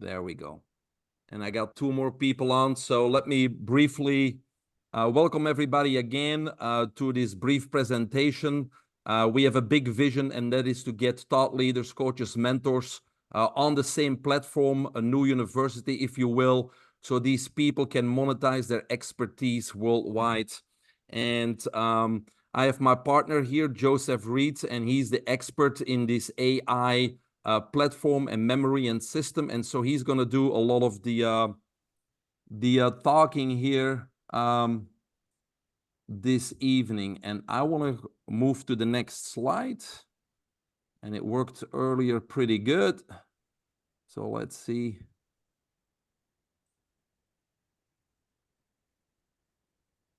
There we go. And I got two more people on, so let me briefly welcome everybody again to this brief presentation. We have a big vision, and that is to get thought leaders, coaches, mentors on the same platform, a new university, if you will, so these people can monetize their expertise worldwide. And I have my partner here, Joseph Reed, and he's the expert in this AI platform and memory and system. And so he's going to do a lot of the talking here this evening. And I want to move to the next slide. And it worked earlier pretty good. So let's see.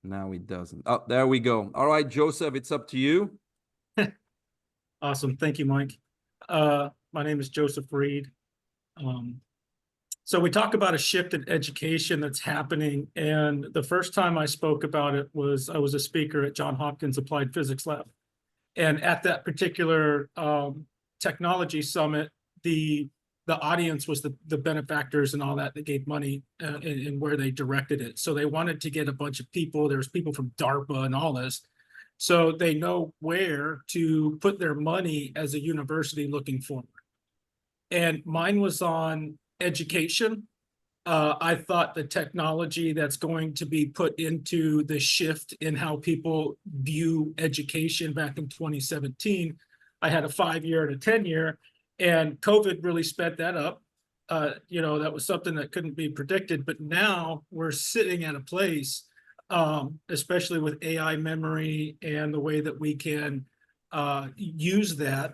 Now it doesn't. Oh, there we go. All right, Joseph, it's up to you. Awesome. Thank you, Mike. My name is Joseph Reed. So we talk about a shift in education that's happening. And the first time I spoke about it was I was a speaker at Johns Hopkins Applied Physics Lab. And at that particular technology summit, the audience was the benefactors and all that gave money and where they directed it. So they wanted to get a bunch of people. There was people from DARPA and all this. So they know where to put their money as a university looking forward. And mine was on education. I thought the technology that's going to be put into the shift in how people view education back in 2017, I had a 5-year and a 10-year, and COVID really sped that up. That was something that couldn't be predicted, but now we're sitting at a place, especially with AI memory and the way that we can use that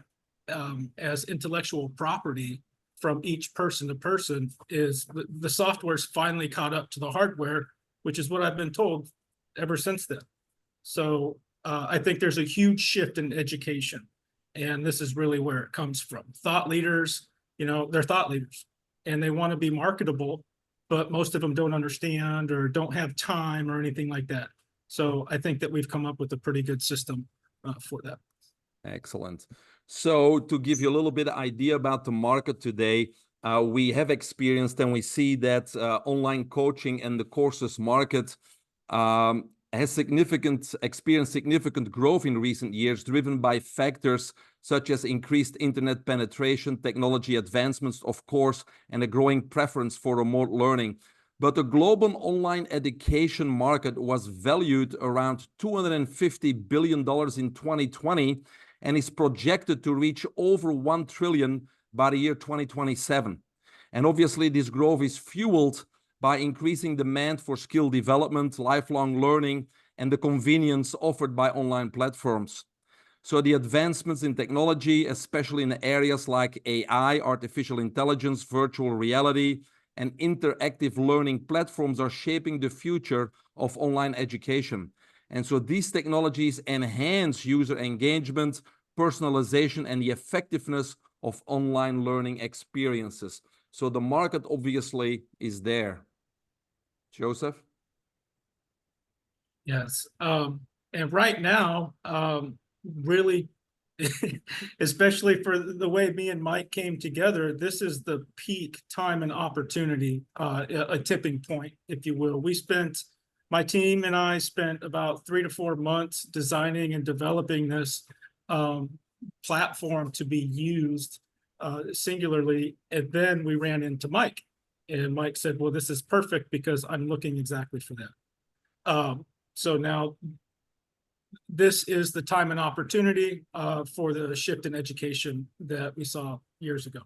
as intellectual property from each person to person, is the software's finally caught up to the hardware, which is what I've been told ever since then. So I think there's a huge shift in education, and this is really where it comes from. Thought leaders, they're thought leaders, and they want to be marketable, but most of them don't understand or don't have time or anything like that. So I think that we've come up with a pretty good system for that. Excellent. So to give you a little bit of idea about the market today, we have experienced and we see that online coaching and the courses market has experienced significant growth in recent years, driven by factors such as increased internet penetration, technology advancements, of course, and a growing preference for remote learning. But the global online education market was valued around $250 billion in 2020 and is projected to reach over $1 trillion by the year 2027. And obviously, this growth is fueled by increasing demand for skill development, lifelong learning, and the convenience offered by online platforms. So the advancements in technology, especially in areas like AI, artificial intelligence, virtual reality, and interactive learning platforms are shaping the future of online education. And so these technologies enhance user engagement, personalization, and the effectiveness of online learning experiences. So the market obviously is there. Joseph? Yes. And right now, really, especially for the way me and Mike came together, this is the peak time and opportunity, a tipping point, if you will. My team and I spent about 3 to 4 months designing and developing this platform to be used singularly. And then we ran into Mike, and Mike said, well, this is perfect because I'm looking exactly for that. So now this is the time and opportunity for the shift in education that we saw years ago.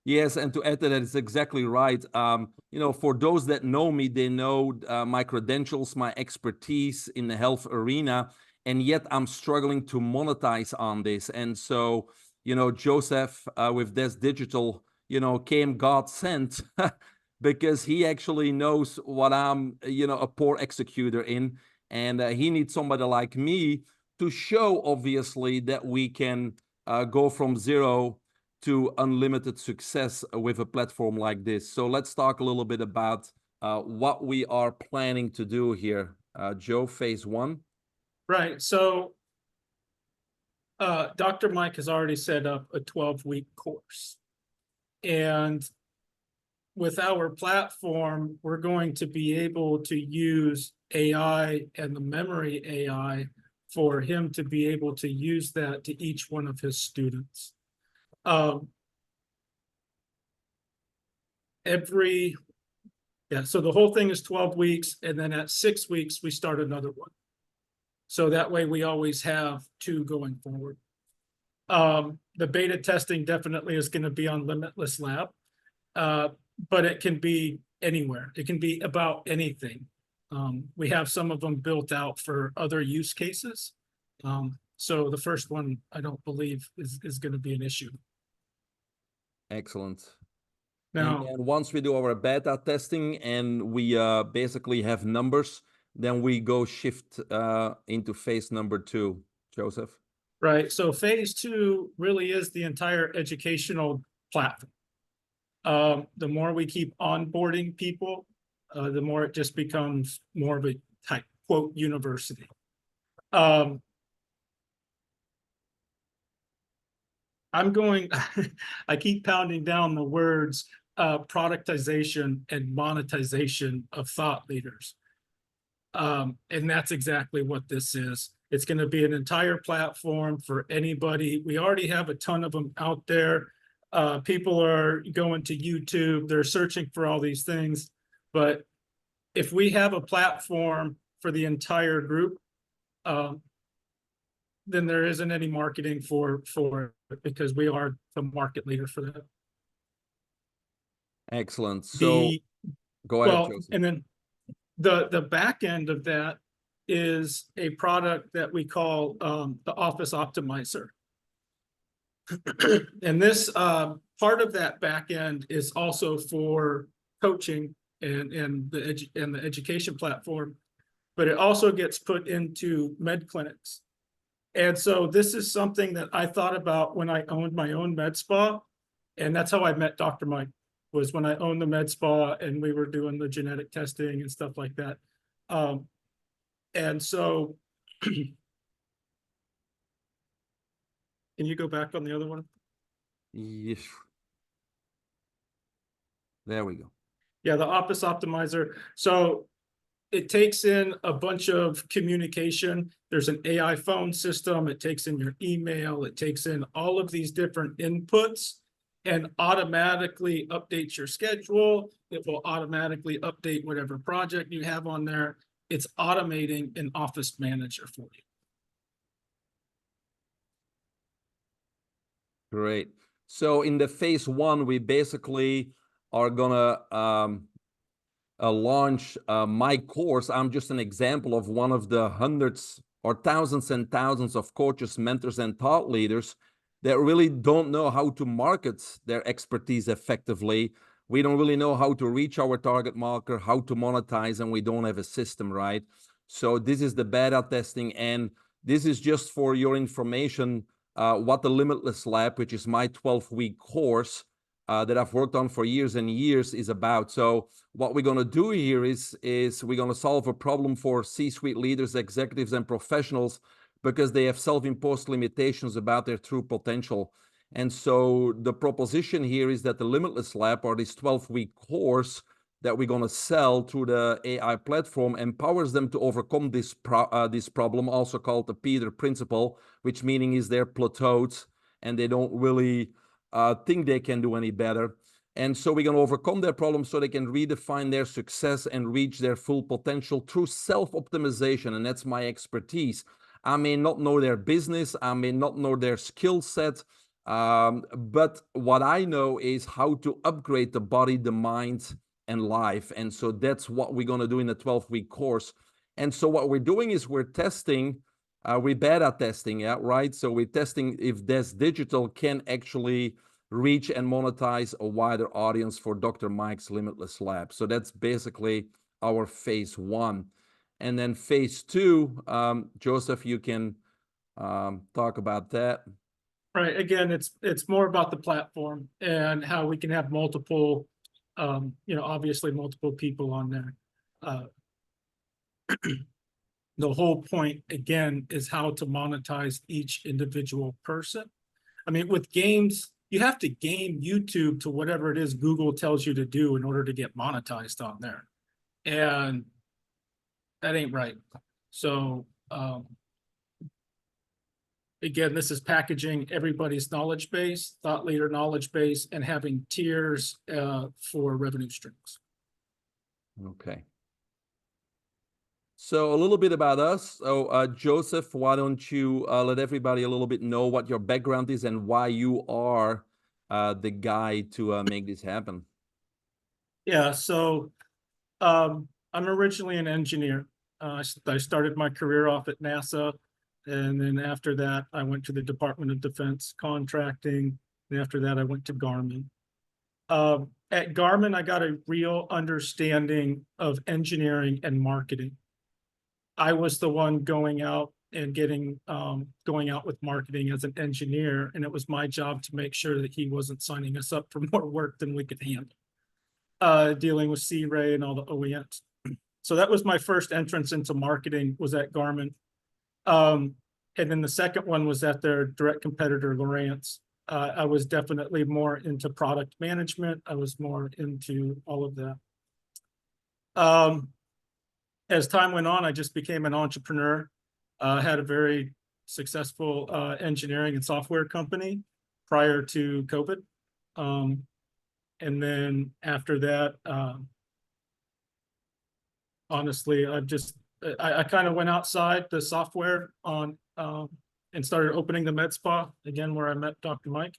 Yes, and to add to that, it's exactly right. For those that know me, they know my credentials, my expertise in the health arena, and yet I'm struggling to monetize on this. And so, Joseph with This Digital, came God sent because he actually knows what I'm, a poor executor in. And he needs somebody like me to show, obviously, that we can go from zero to unlimited success with a platform like this. So let's talk a little bit about what we are planning to do here. Joe, phase 1. Right. So Dr. Mike has already set up a 12-week course. And with our platform, we're going to be able to use AI and the memory AI for him to be able to use that to each one of his students. So the whole thing is 12 weeks, and then at 6 weeks, we start another one. So that way we always have 2 going forward. The beta testing definitely is going to be on Limitless Lab, but it can be anywhere. It can be about anything. We have some of them built out for other use cases. So the first one, I don't believe is going to be an issue. Excellent. Now, and once we do our beta testing and we basically have numbers, then we go shift into phase number 2, Joseph. right. So phase 2 really is the entire educational platform. The more we keep onboarding people, the more it just becomes more of a type quote university. I keep pounding down the words productization and monetization of thought leaders. And that's exactly what this is. It's going to be an entire platform for anybody. We already have a ton of them out there. People are going to YouTube, they're searching for all these things. But if we have a platform for the entire group, then there isn't any marketing for it, because we are the market leader for that. Excellent. So go ahead, Joseph. And then the back end of that is a product that we call the Office Optimizer. And this part of that back end is also for coaching and the education platform, but it also gets put into med clinics. And so this is something that I thought about when I owned my own med spa, and that's how I met Dr. Mike, was when I owned the med spa and we were doing the genetic testing and stuff like that. And so, can you go back on the other one? Yes. There we go. Yeah, the Office Optimizer. So it takes in a bunch of communication. There's an AI phone system. It takes in your email. It takes in all of these different inputs and automatically updates your schedule. It will automatically update whatever project you have on there. It's automating an office manager for you. Great. So in the phase 1, we basically are gonna launch my course. I'm just an example of one of the hundreds or thousands and thousands of coaches, mentors, and thought leaders that really don't know how to market their expertise effectively. We don't really know how to reach our target market, how to monetize, and we don't have a system, right? So this is the beta testing, and this is just for your information, what the Limitless Lab, which is my 12-week course that I've worked on for years and years, is about. So what we're going to do here is we're going to solve a problem for C-suite leaders, executives, and professionals, because they have self-imposed limitations about their true potential. And so the proposition here is that the Limitless Lab, or this 12-week course that we're going to sell through the AI platform, empowers them to overcome this problem, also called the Peter Principle, which meaning is they're plateaued and they don't really think they can do any better. And so we're going to overcome their problem so they can redefine their success and reach their full potential through self-optimization. And that's my expertise. I may not know their business, I may not know their skill set, but what I know is how to upgrade the body, the mind, and life. And so that's what we're going to do in a 12-week course. And so what we're doing is we're testing, we're beta testing, yeah, right? So we're testing if this digital can actually reach and monetize a wider audience for Dr. Mike's Limitless Lab. So that's basically our phase 1. And then phase 2, Joseph, you can talk about that. Right. Again, it's more about the platform and how we can have multiple, obviously multiple people on there. The whole point, again, is how to monetize each individual person. I mean, with games, you have to game YouTube to whatever it is Google tells you to do in order to get monetized on there. And that ain't right. So again, this is packaging everybody's knowledge base, thought leader knowledge base, and having tiers for revenue streams. Okay. So a little bit about us. So Joseph, why don't you let everybody a little bit know what your background is and why you are the guy to make this happen? Yeah, so I'm originally an engineer. I started my career off at NASA, and then after that, I went to the Department of Defense contracting. And after that, I went to Garmin. At Garmin, I got a real understanding of engineering and marketing. I was the one going out and going out with marketing as an engineer, and it was my job to make sure that he wasn't signing us up for more work than we could handle. Dealing with C-Ray and all the OEMs. So that was my first entrance into marketing, was at Garmin. And then the second one was at their direct competitor, Lowrance. I was definitely more into product management. I was more into all of that. As time went on, I just became an entrepreneur. Had a very successful engineering and software company prior to COVID. And then after that, honestly, I kind of went outside the software on and started opening the med spa again, where I met Dr. Mike.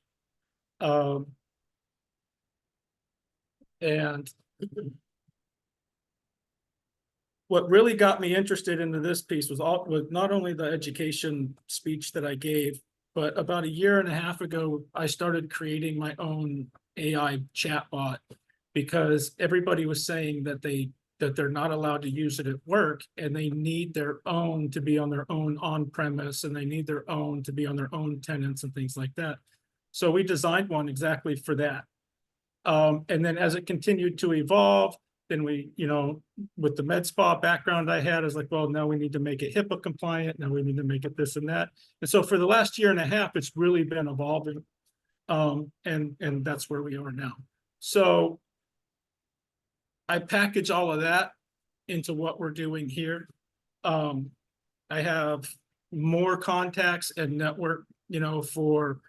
And what really got me interested into this piece was not only the education speech that I gave, but about 1.5 years ago, I started creating my own AI chatbot, because everybody was saying that they're not allowed to use it at work, and they need their own to be on their own on-premise, and they need their own to be on their own tenants and things like that. So we designed one exactly for that. And then as it continued to evolve, then we, with the med spa background I had, I was like, well, now we need to make it HIPAA compliant. Now we need to make it this and that. And so for the last 1.5 years, it's really been evolving. And that's where we are now. So I package all of that into what we're doing here. I have more contacts and network, for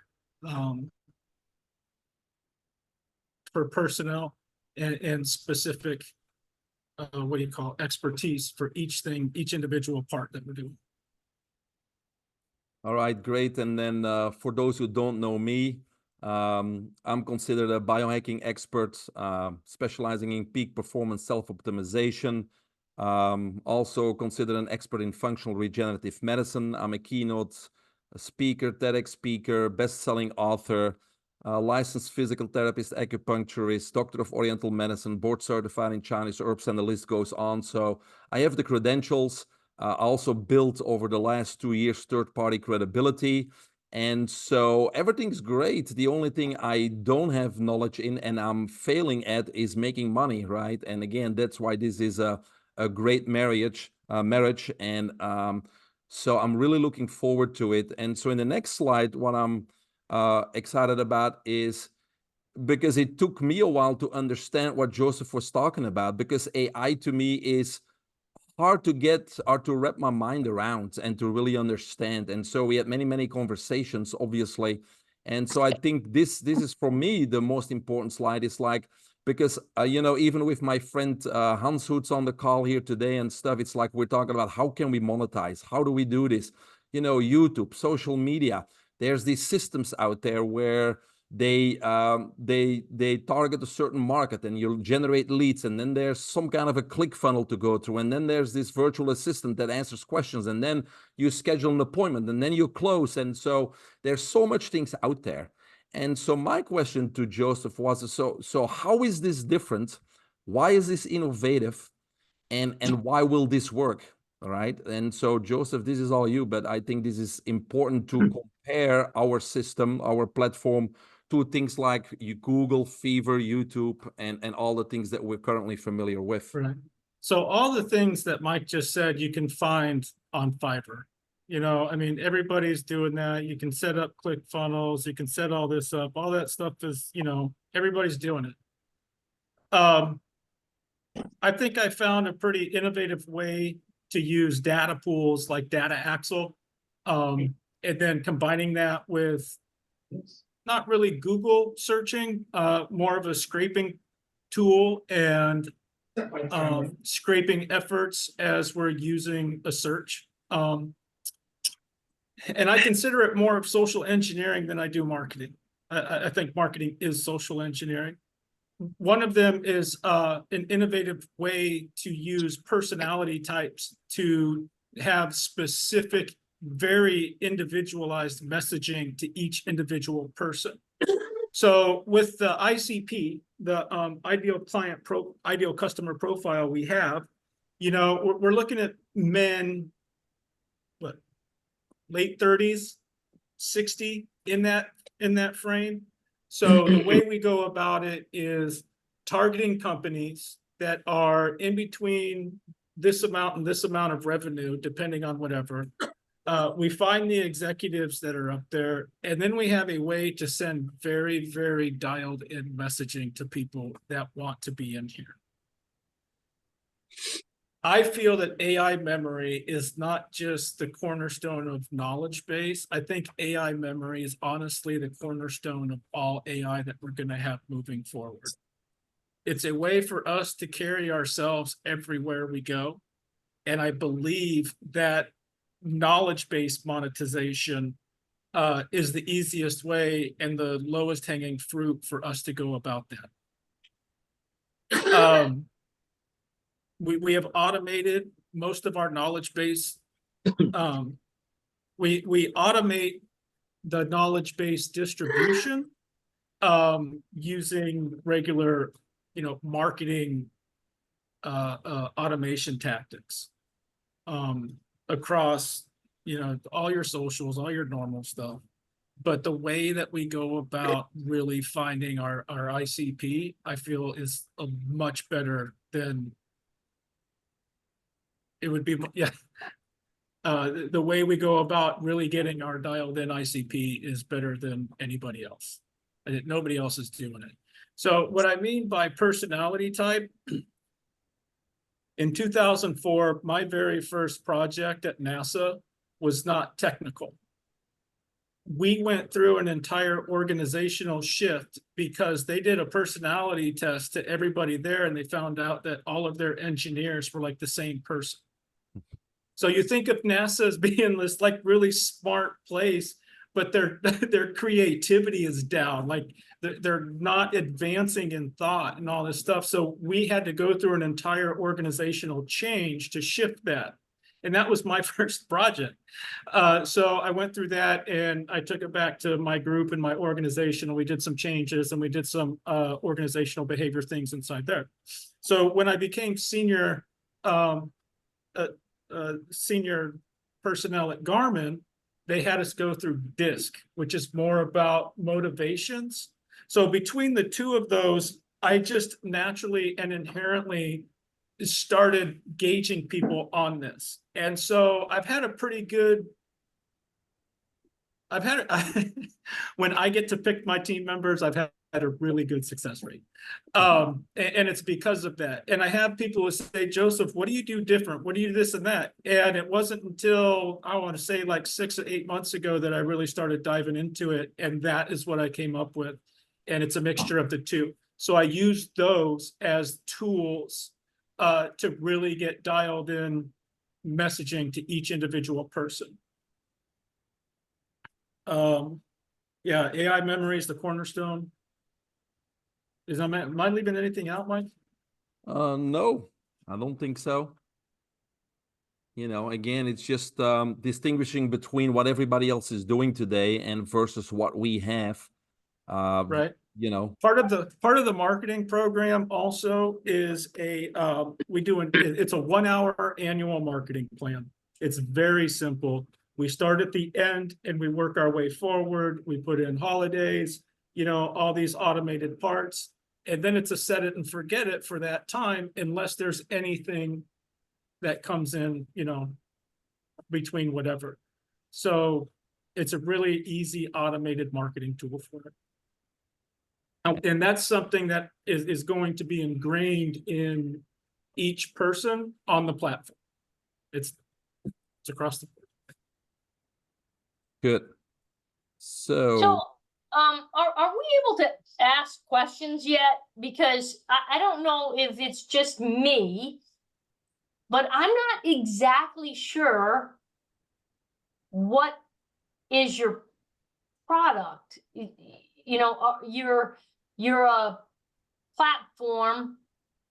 personnel and specific, what do you call, expertise for each individual part that we're doing. All right, great. And then for those who don't know me, I'm considered a biohacking expert, specializing in peak performance self-optimization. Also considered an expert in functional regenerative medicine. I'm a keynote speaker, TEDx speaker, best-selling author, licensed physical therapist, acupuncturist, doctor of Oriental medicine, board certified in Chinese herbs, and the list goes on. So I have the credentials. I also built over the last 2 years third-party credibility. And so everything's great. The only thing I don't have knowledge in and I'm failing at is making money, right? And again, that's why this is a great marriage. And so I'm really looking forward to it. And so in the next slide, what I'm excited about is, because it took me a while to understand what Joseph was talking about, because AI to me is hard to get or to wrap my mind around and to really understand. And so we had many conversations, obviously. And so I think this is for me the most important slide. Is like, because even with my friend Hans, who's on the call here today and stuff, it's like we're talking about how can we monetize, how do we do this, YouTube, social media. There's these systems out there where they target a certain market and you'll generate leads, and then there's some kind of a click funnel to go through, and then there's this virtual assistant that answers questions, and then you schedule an appointment, and then you close. And so there's so much things out there. And so my question to Joseph was, so how is this different? Why is this innovative? And why will this work? All right. And so Joseph, this is all you, but I think this is important to compare our system, our platform, to things like Google, Fever, YouTube, and all the things that we're currently familiar with. Right. So all the things that Mike just said, you can find on Fiverr. You know, I mean, everybody's doing that. You can set up click funnels, you can set all this up, all that stuff is, you know, everybody's doing it. I think I found a pretty innovative way to use data pools like Data Axle. And then combining that with not really Google searching, more of a scraping tool and scraping efforts as we're using a search. And I consider it more of social engineering than I do marketing. I think marketing is social engineering. One of them is an innovative way to use personality types to have specific, very individualized messaging to each individual person. So with the ICP, the ideal customer profile we have, you know, we're looking at men, what, late 30s, 60 in that frame. So the way we go about it is targeting companies that are in between this amount and this amount of revenue, depending on whatever. We find the executives that are up there, and then we have a way to send very, very dialed in messaging to people that want to be in here. I feel that AI memory is not just the cornerstone of knowledge base. I think AI memory is honestly the cornerstone of all AI that we're going to have moving forward. It's a way for us to carry ourselves everywhere we go. And I believe that knowledge-based monetization is the easiest way and the lowest hanging fruit for us to go about that. We have automated most of our knowledge base. We automate the knowledge base distribution using regular, you know, marketing automation tactics across, you know, all your socials, all your normal stuff. But the way that we go about really finding our ICP, I feel is a much better than it would be, yeah. The way we go about really getting our dialed in ICP is better than anybody else. Nobody else is doing it. So what I mean by personality type, in 2004, my very first project at NASA was not technical. We went through an entire organizational shift because they did a personality test to everybody there, and they found out that all of their engineers were like the same person. So you think of NASA as being this like really smart place, but their creativity is down. Like they're not advancing in thought and all this stuff. So we had to go through an entire organizational change to shift that. And that was my first project. So I went through that and I took it back to my group and my organization, and we did some changes and we did some organizational behavior things inside there. So when I became senior senior personnel at Garmin, they had us go through DISC, which is more about motivations. So between the two of those, I just naturally and inherently started gauging people on this. And so I've had a pretty good, when I get to pick my team members, I've had a really good success rate. And it's because of that. And I have people who say, Joseph, what do you do different? What do you do this and that? And it wasn't until, I want to say like 6 or 8 months ago that I really started diving into it. And that is what I came up with. And it's a mixture of the two. So I use those as tools to really get dialed in messaging to each individual person. Yeah, AI memory is the cornerstone. Am I leaving anything out, Mike? No, I don't think so. You know, again, it's just distinguishing between what everybody else is doing today and versus what we have. Right. You know, part of the marketing program also is it's a 1 hour annual marketing plan. It's very simple. We start at the end and we work our way forward. We put in holidays, you know, all these automated parts, and then it's a set it and forget it for that time, unless there's anything that comes in, you know, between whatever. So it's a really easy automated marketing tool for it. And that's something that is going to be ingrained in each person on the platform. It's across the board. Good. So, So, are we able to ask questions yet? Because I don't know if it's just me, but I'm not exactly sure what is your product. You know, you're a platform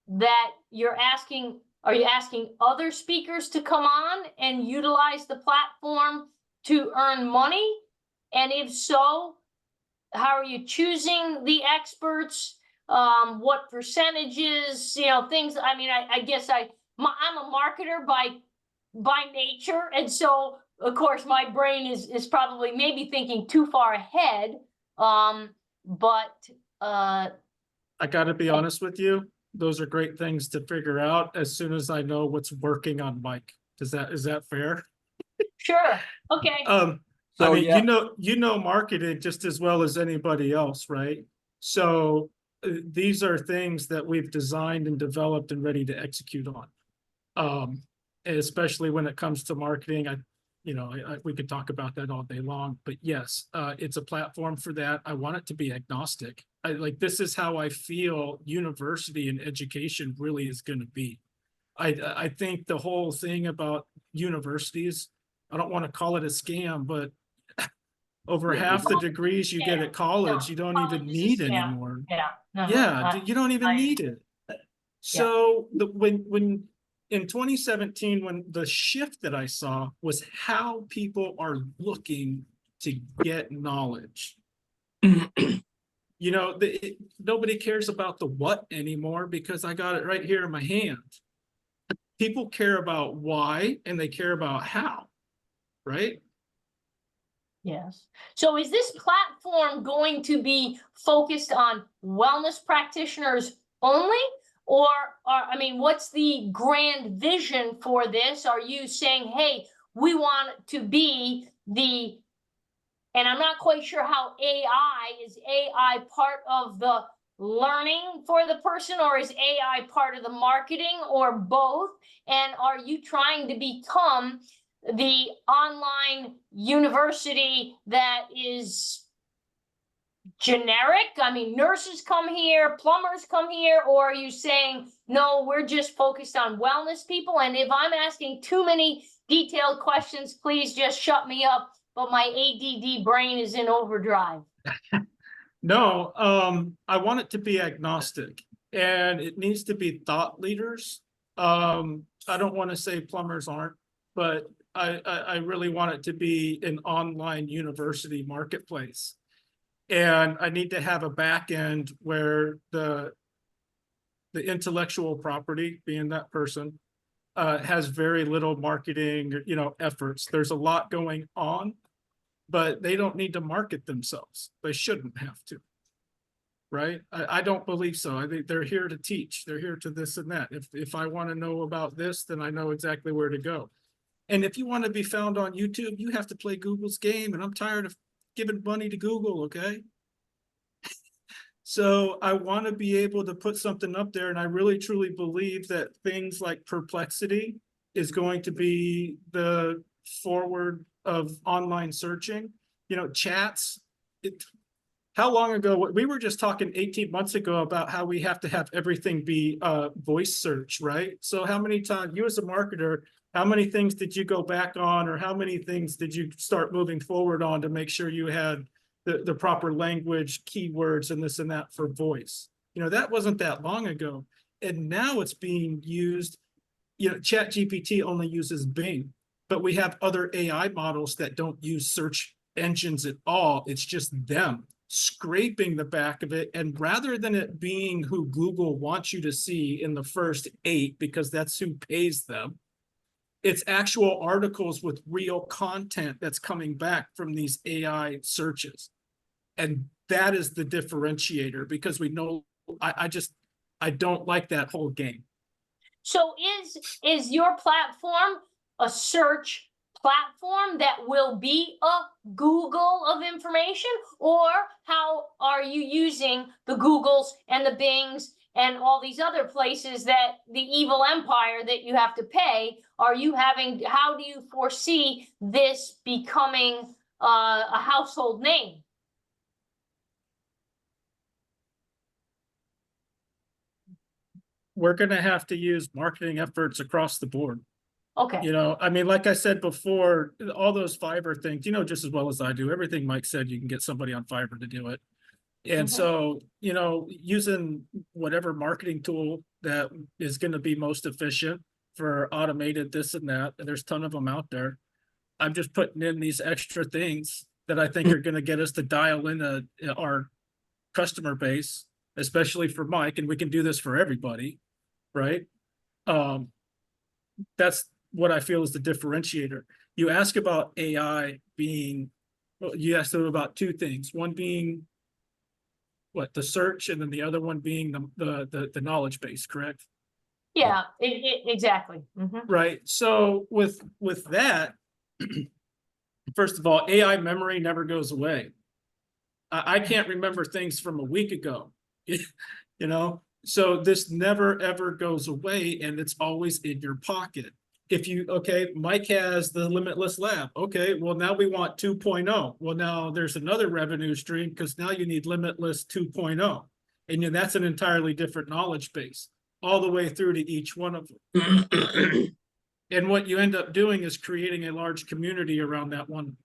that you're asking. Are you asking other speakers to come on and utilize the platform to earn money? And if so, how are you choosing the experts? What percentages, you know, things. I mean, I guess I'm a marketer by nature, and so of course my brain is probably maybe thinking too far ahead. But I got to be honest with you. Those are great things to figure out as soon as I know what's working on Mike. Is that fair? sure, okay. so I mean, yeah, you know marketing just as well as anybody else, right? So these are things that we've designed and developed and ready to execute on. Especially when it comes to marketing, we could talk about that all day long, but yes, it's a platform for that. I want it to be agnostic. This is how I feel university and education really is going to be. I think the whole thing about universities, I don't want to call it a scam, but over Yeah, half the degrees you get at college, you don't even need anymore. Yeah, Yeah, you don't even need it. So when in 2017, when the shift that I saw was how people are looking to get knowledge. You know, nobody cares about the what anymore because I got it right here in my hand. People care about why and they care about how, right? yes. So is this platform going to be focused on wellness practitioners only? Or, I mean, what's the grand vision for this? Are you saying, hey, we want to be the, and I'm not quite sure how is AI part of the learning for the person, or is AI part of the marketing, or both? And are you trying to become the online university that is generic? I mean, nurses come here, plumbers come here, or are you saying, no, we're just focused on wellness people? And if I'm asking too many detailed questions, please just shut me up. But my ADD brain is in overdrive. No, I want it to be agnostic and it needs to be thought leaders. I don't want to say plumbers aren't, but I really want it to be an online university marketplace. And I need to have a back end where the intellectual property, being that person, has very little marketing, efforts. There's a lot going on, but they don't need to market themselves. They shouldn't have to. Right? I don't believe so. I think they're here to teach. They're here to this and that. If I want to know about this, then I know exactly where to go. And if you want to be found on YouTube, you have to play Google's game. And I'm tired of giving money to Google, okay? So I want to be able to put something up there. And I really, truly believe that things like Perplexity is going to be the forward of online searching. Chats. How long ago? We were just talking 18 months ago about how we have to have everything be voice search, right? So how many times, you as a marketer, how many things did you go back on, or how many things did you start moving forward on to make sure you had the proper language, keywords, and this and that for voice? That wasn't that long ago. And now it's being used, ChatGPT only uses Bing, but we have other AI models that don't use search engines at all. It's just them scraping the back of it. And rather than it being who Google wants you to see in the first 8, because that's who pays them, it's actual articles with real content that's coming back from these AI searches. And that is the differentiator, because we know, I don't like that whole game. So is your platform a search platform that will be a Google of information, or how are you using the Googles and the Bings and all these other places that the evil empire that you have to pay? Are you having, how do you foresee this becoming a household name? We're gonna have to use marketing efforts across the board. Okay. You know, I mean, like I said before, all those Fiverr things, you know, just as well as I do, everything Mike said, you can get somebody on Fiverr to do it. And so, you know, using whatever marketing tool that is going to be most efficient for automated this and that, and there's a ton of them out there. I'm just putting in these extra things that I think are going to get us to dial in our customer base, especially for Mike, and we can do this for everybody, right? That's what I feel is the differentiator. You ask about AI being, well, you asked them about two things. One being what, the search, and then the other one being the knowledge base, correct? Yeah, exactly. Right. So with that, first of all, AI memory never goes away. I can't remember things from a week ago, you know? So this never ever goes away, and it's always in your pocket. If you, okay, Mike has the Limitless Lab. Okay, well, now we want 2.0. Well, now there's another revenue stream because now you need Limitless 2.0. And that's an entirely different knowledge base all the way through to each one of them. And what you end up doing is creating a large community around that one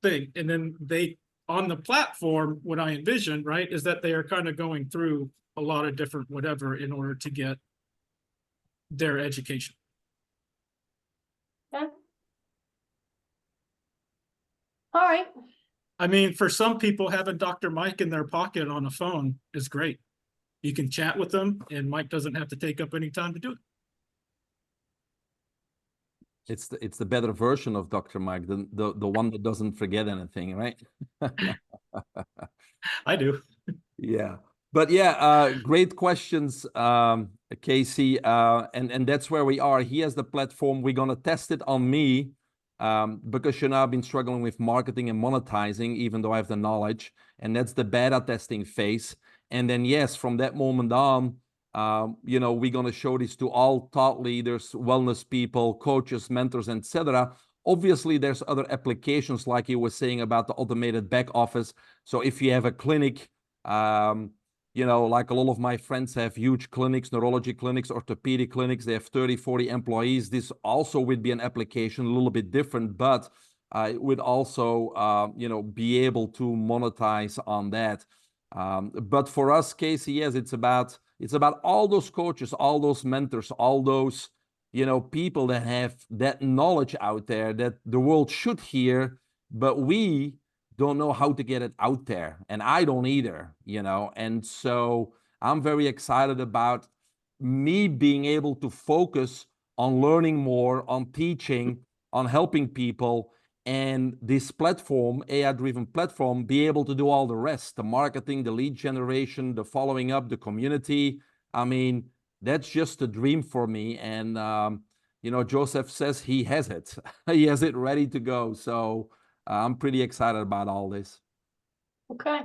thing. And then they, on the platform, what I envision, right, is that they are kind of going through a lot of different whatever in order to get their education. Okay. All right. I mean, for some people, having Dr. Mike in their pocket on a phone is great. You can chat with them, and Mike doesn't have to take up any time to do it. It's the better version of Dr. Mike, the one that doesn't forget anything, right? I do. Yeah. But yeah, great questions, Casey. And that's where we are. He has the platform. We're gonna test it on me, because you know I've been struggling with marketing and monetizing, even though I have the knowledge. And that's the beta testing phase. And then yes, from that moment on, you know, we're gonna show this to all thought leaders, wellness people, coaches, mentors, etc. Obviously, there's other applications like you were saying about the automated back office. So if you have a clinic, you know, like a lot of my friends have huge clinics, neurology clinics, orthopedic clinics, they have 30, 40 employees. This also would be an application, a little bit different, but it would also, you know, be able to monetize on that. But for us, Casey, yes, it's about all those coaches, all those mentors, all those, you know, people that have that knowledge out there that the world should hear, but we don't know how to get it out there. And I don't either, you know. And so I'm very excited about me being able to focus on learning more, on teaching, on helping people, and this platform, AI-driven platform, be able to do all the rest, the marketing, the lead generation, the following up, the community. I mean, that's just a dream for me. And, you know, Joseph says he has it. He has it ready to go. So I'm pretty excited about all this. Okay,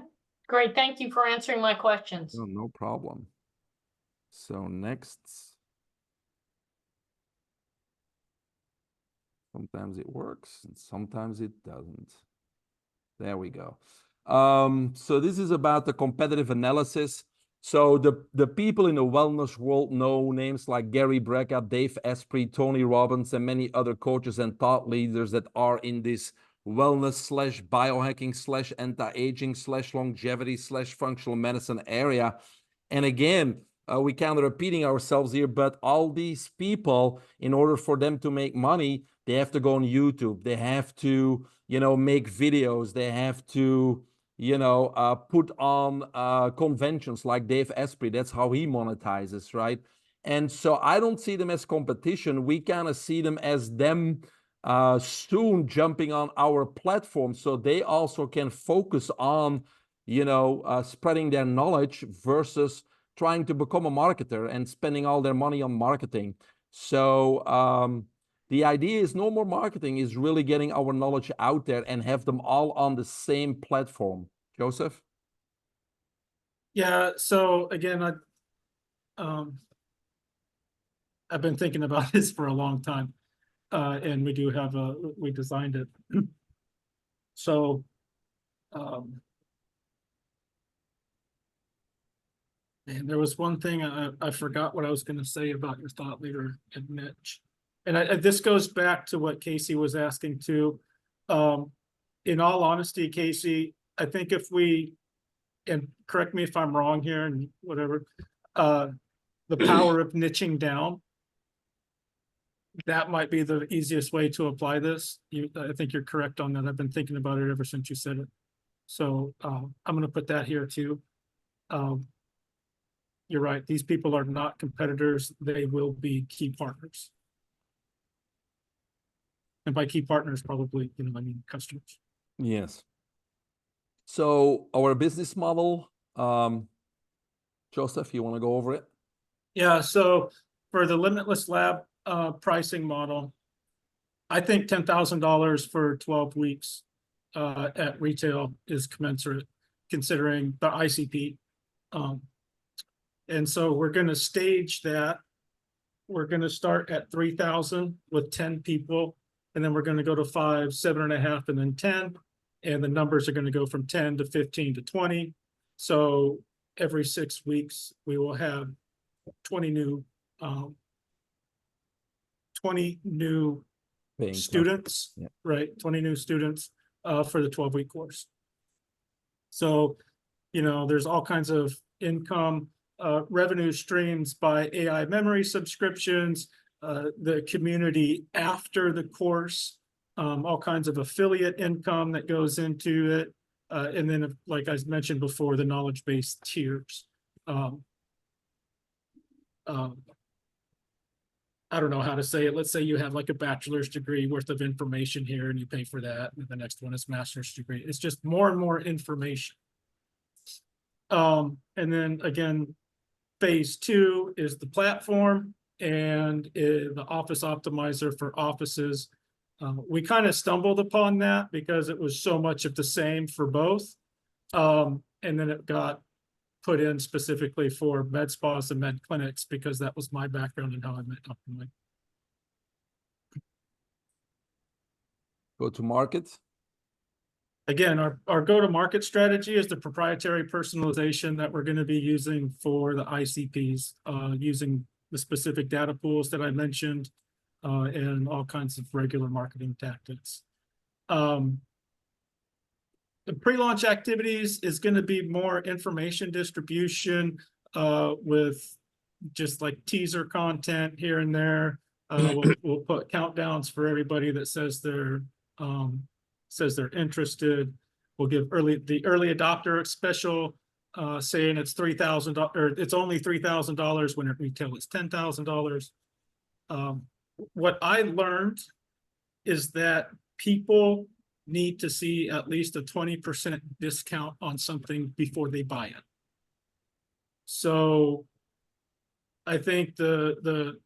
great. Thank you for answering my questions. Oh, no problem. So next. Sometimes it works and sometimes it doesn't. There we go. So this is about the competitive analysis. So the people in the wellness world know names like Gary Brecka, Dave Asprey, Tony Robbins, and many other coaches and thought leaders that are in this wellness slash biohacking slash anti-aging slash longevity slash functional medicine area. And again, we kind of repeating ourselves here, but all these people, in order for them to make money, they have to go on YouTube. They have to, you know, make videos. They have to, you know, put on conventions like Dave Asprey. That's how he monetizes, right? And so I don't see them as competition. We kind of see them as them soon jumping on our platform, so they also can focus on, you know, spreading their knowledge versus trying to become a marketer and spending all their money on marketing. So The idea is no more marketing, is really getting our knowledge out there and have them all on the same platform. Joseph? Yeah, so again, I've been thinking about this for a long time. And we do have we designed it. So, and there was one thing I forgot what I was going to say about your thought leader and Mitch. And this goes back to what Casey was asking too. In all honesty, Casey, I think if we, and correct me if I'm wrong here and whatever, the power of niching down, that might be the easiest way to apply this. I think you're correct on that. I've been thinking about it ever since you said it. So I'm going to put that here too. You're right. These people are not competitors. They will be key partners. And by key partners, probably, I mean customers. Yes. So our business model, Joseph, you want to go over it? Yeah. So for the Limitless Lab pricing model, I think $10,000 for 12 weeks at retail is commensurate, considering the ICP. And so we're going to stage that. We're going to start at 3,000 with 10 people, and then we're going to go to 5, 7.5, and then 10. And the numbers are going to go from 10 to 15 to 20. So every 6 weeks, we will have 20 new Paying students, yeah. Right? 20 new students for the 12-week course. So, there's all kinds of income revenue streams by AI memory subscriptions, the community after the course, all kinds of affiliate income that goes into it. And then, like I mentioned before, the knowledge-based tiers. I don't know how to say it. Let's say you have like a bachelor's degree worth of information here and you pay for that. And the next one is master's degree. It's just more and more information. And then again, phase 2 is the platform and the office optimizer for offices. We kind of stumbled upon that because it was so much of the same for both. And then it got put in specifically for med spas and med clinics because that was my background and how I met Dr. Mike. Go to market. Again, our go-to-market strategy is the proprietary personalization that we're going to be using for the ICPs, using the specific data pools that I mentioned, and all kinds of regular marketing tactics. The pre-launch activities is going to be more information distribution with just like teaser content here and there. We'll put countdowns for everybody that says they're interested. We'll give the early adopter special, saying it's $3,000 or it's only $3,000 when at retail it's $10,000. What I learned is that people need to see at least a 20% discount on something before they buy it. So I think the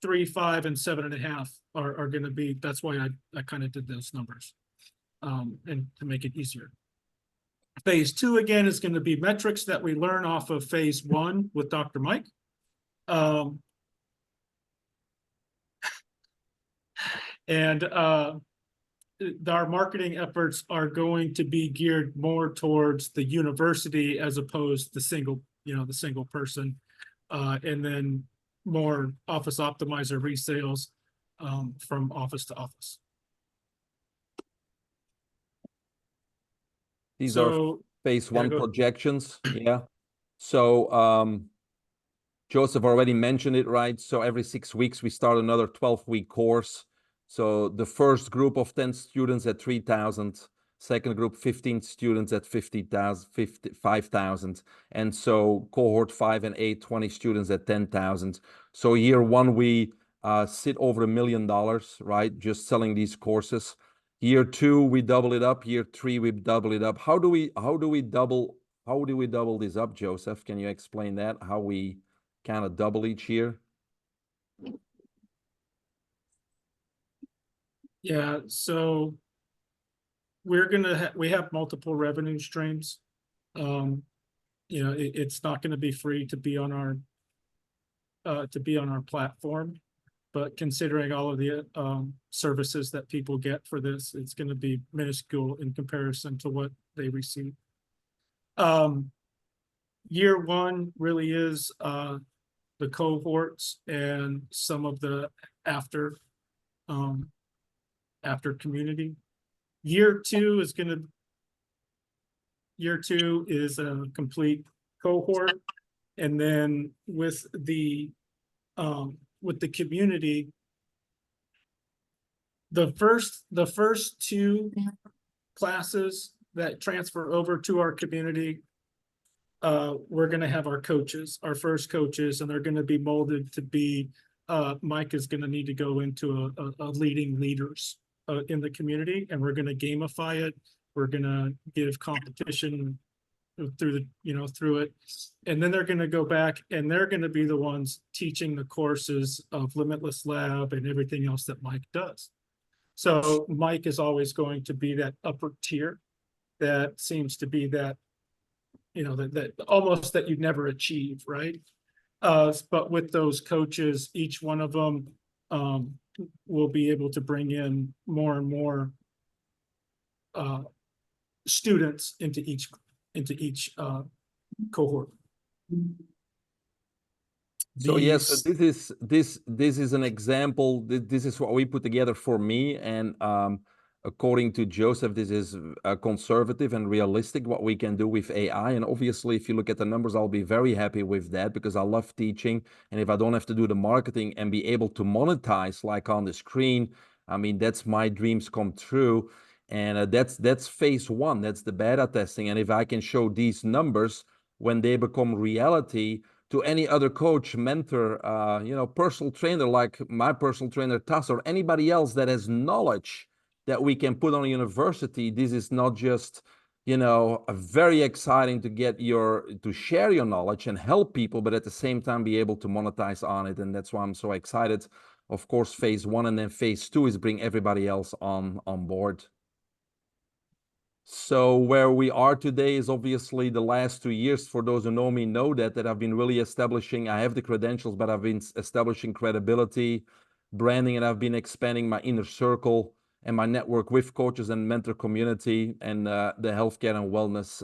3, 5, and 7.5 are going to be, that's why I kind of did those numbers, and to make it easier. Phase 2, again, is going to be metrics that we learn off of phase 1 with Dr. Mike. And our marketing efforts are going to be geared more towards the university as opposed to the single person, and then more office optimizer resales from office to office. These are phase 1 projections. Yeah. So Joseph already mentioned it, right? So every 6 weeks, we start another 12-week course. So the first group of 10 students at 3,000, second group 15 students at 5,000. And so cohort 5 and 8, 20 students at 10,000. So year 1, we sit over $1 million, right? Just selling these courses. Year 2, we double it up. Year 3, we double it up. How do we double this up, Joseph? Can you explain that? How we kind of double each year? Yeah, so we have multiple revenue streams. You know, it's not gonna be free to be on our platform. But considering all of the services that people get for this, it's gonna be minuscule in comparison to what they receive. Year one really is the cohorts and some of the after community. Year two is a complete cohort. And then with the community, the first two classes that transfer over to our community, we're gonna have our first coaches, and they're gonna be molded to be, Mike is gonna need to go into a leading leaders in the community, and we're gonna gamify it. We're gonna give competition through it. And then they're gonna go back and they're gonna be the ones teaching the courses of Limitless Lab and everything else that Mike does. So Mike is always going to be that upper tier that seems to be that, that almost that you'd never achieve, right? But with those coaches, each one of them will be able to bring in more and more students into each cohort. So yes, so These- this is an example. This is what we put together for me, and according to Joseph, this is conservative and realistic what we can do with AI. And obviously, if you look at the numbers, I'll be very happy with that because I love teaching. And if I don't have to do the marketing and be able to monetize like on the screen, I mean, that's my dreams come true. And that's phase one. That's the beta testing. And if I can show these numbers when they become reality to any other coach, mentor, personal trainer like my personal trainer Tas, or anybody else that has knowledge that we can put on a university, this is not just, very exciting to share your knowledge and help people, but at the same time be able to monetize on it. And that's why I'm so excited. Of course, phase one and then phase two is bring everybody else on board. So where we are today is obviously the last 2 years. For those who know me, know that I've been really establishing, I have the credentials, but I've been establishing credibility, branding, and I've been expanding my inner circle and my network with coaches and mentor community and the healthcare and wellness,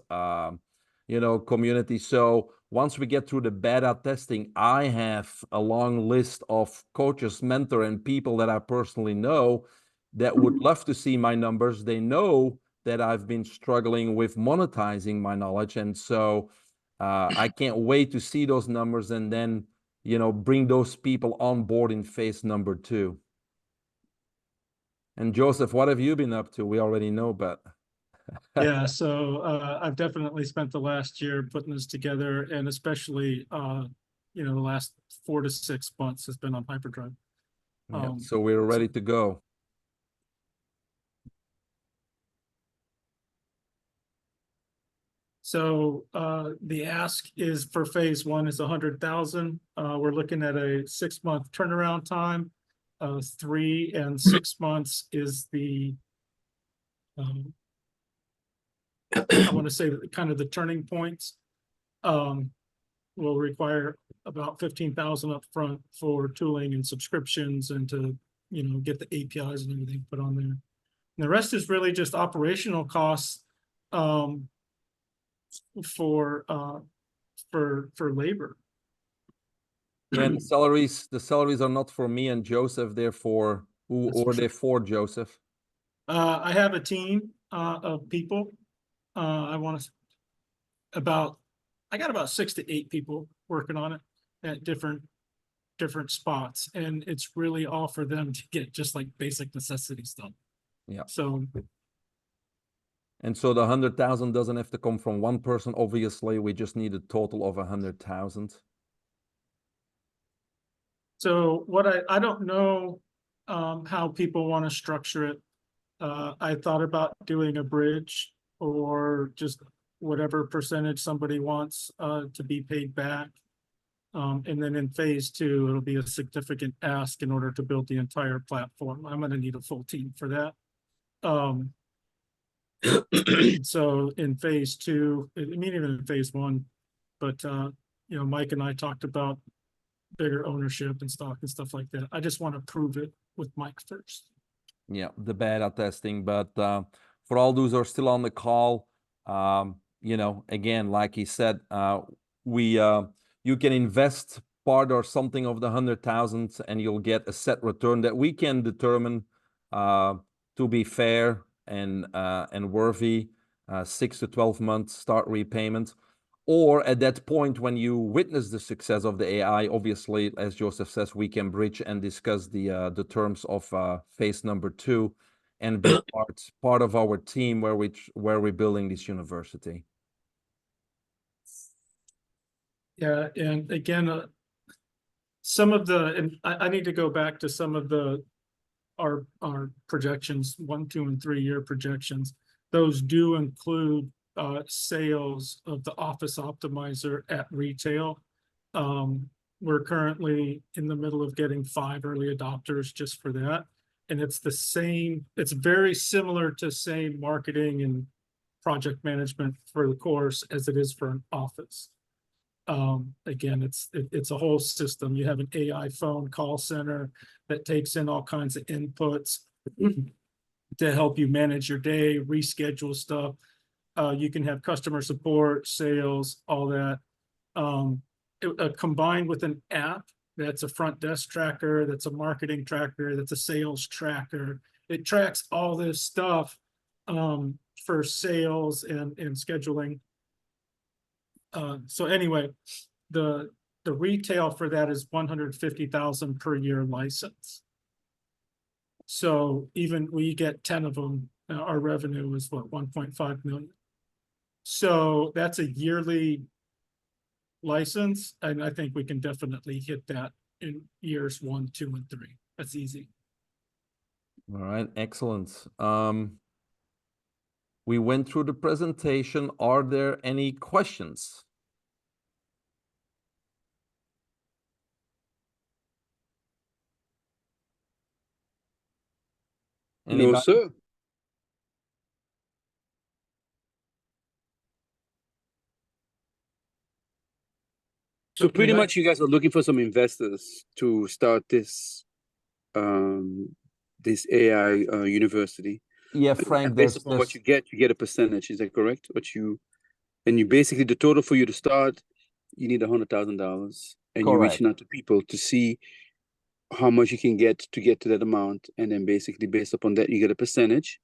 community. So once we get through the beta testing, I have a long list of coaches, mentor, and people that I personally know that would love to see my numbers. They know that I've been struggling with monetizing my knowledge. And so I can't wait to see those numbers and then, bring those people on board in phase number two. And Joseph, what have you been up to? We already know, but. Yeah, so I've definitely spent the last year putting this together, and especially, the last 4 to 6 months has been on hyperdrive. Yeah, so we're ready to go. So the ask is for phase one is 100,000. We're looking at a 6-month turnaround time. 3 and 6 months is the I want to say kind of the turning points. Will require about 15,000 up front for tooling and subscriptions and to get the APIs and everything put on there. And the rest is really just operational costs. For labor. Yeah, the salaries are not for me and Joseph. They're for who, or they're for Joseph. I have a team of people. I got about 6 to 8 people working on it at different spots, and it's really all for them to get just like basic necessities done. Yeah. So. And so the 100,000 doesn't have to come from one person. Obviously, we just need a total of 100,000. So what I don't know how people want to structure it. I thought about doing a bridge or just whatever percentage somebody wants to be paid back. And then in phase 2, it'll be a significant ask in order to build the entire platform. I'm going to need a full team for that. So in phase 2, I mean, even in phase 1, but Mike and I talked about bigger ownership and stock and stuff like that. I just want to prove it with Mike first. Yeah, the beta testing. But for all those who are still on the call, again, like he said, you can invest part or something of the 100,000 and you'll get a set return that we can determine to be fair and worthy, 6 to 12 months start repayment. Or at that point, when you witness the success of the AI, obviously, as Joseph says, we can bridge and discuss the terms of phase number 2 and be part of our team where we're building this university. Yeah, and again, I need to go back to some of our projections, 1, 2, and 3 year projections. Those do include sales of the Office Optimizer at retail. We're currently in the middle of getting 5 early adopters just for that. And it's very similar to same marketing and project management for the course as it is for an Office. Again, it's a whole system. You have an AI phone call center that takes in all kinds of inputs to help you manage your day, reschedule stuff. You can have customer support, sales, all that. Combined with an app that's a front desk tracker, that's a marketing tracker, that's a sales tracker. It tracks all this stuff for sales and scheduling. So anyway, the retail for that is 150,000 per year license. So even we get 10 of them, our revenue is what, 1.5 million. So that's a yearly license, and I think we can definitely hit that in years 1, 2, and 3. That's easy. All right, excellent. We went through the presentation. Are there any questions? Anybody? No, sir. So pretty much you guys are looking for some investors to start this this AI university. Yeah, Frank, And based upon what you get a percentage. Is that correct? And you basically, the total for you to start, you need $100,000, and you're reaching out to people to see how much you can get to that amount, and then basically based upon that, you get a percentage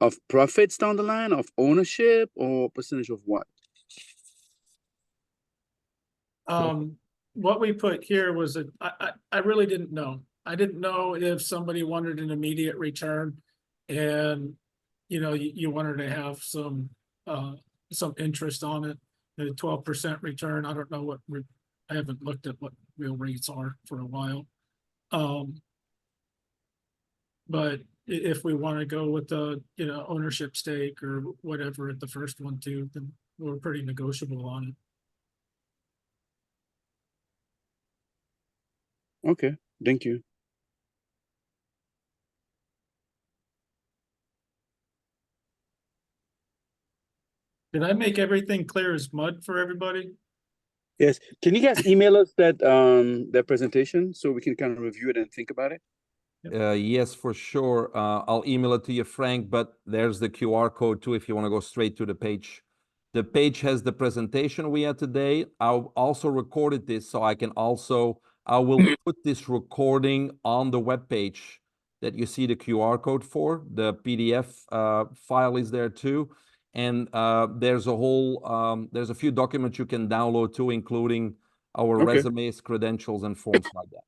of profits down the line, of ownership, or percentage of what? What we put here was I really didn't know. I didn't know if somebody wanted an immediate return, and you wanted to have some interest on it. The 12% return. I don't know what I haven't looked at what real rates are for a while. But if we want to go with the ownership stake or whatever at the first one too, then we're pretty negotiable on it. Okay, thank you. Did I make everything clear as mud for everybody? Yes. Can you guys email us that presentation so we can kind of review it and think about it? Yes, for sure. I'll email it to you, Frank, but there's the QR code too if you want to go straight to the page. The page has the presentation we had today. I'll also recorded this, so I will put this recording on the web page that you see the QR code for. The PDF file is there too. And there's a few documents you can download too, including our resumes, credentials, and forms like that.